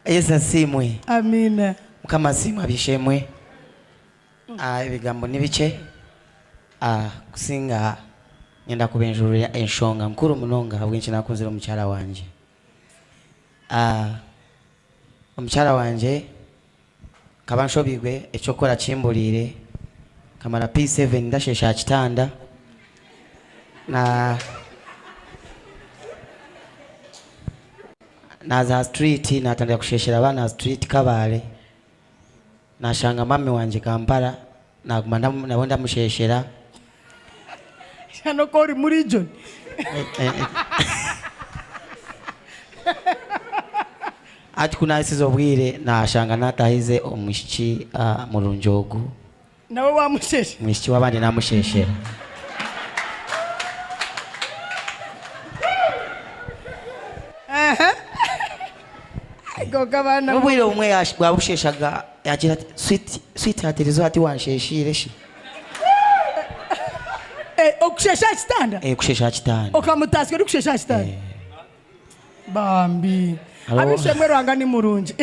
Yesu simwe. Amina. Mukama simwe abishemwe. Ibigambo nibice. Kusinga nyenda kubenjurira enshonga mkuru munonga bwinshi nakunzira omukyala wanje. Omukyala wanje kabanshobigwe ekyokora kimbulire kamara P7 ndashesha kitanda na za street natandika kusheshera abana street Kabale nashanga mami wanje Kampala nabonda musheshera Shano kori muri John. Ati kuna isizo bwire nashanga natahize omushiki mu Runjogu nawe wamusheshe mushiki wabandi namusheshera Gokabana ubwire umwe yashbwabusheshaga yagira sweet atirizo ati wansheshire shi okushesha kitanda kushesha kitanda okamutaske kushesha kitanda bambi abishemwe rwanga ni murungi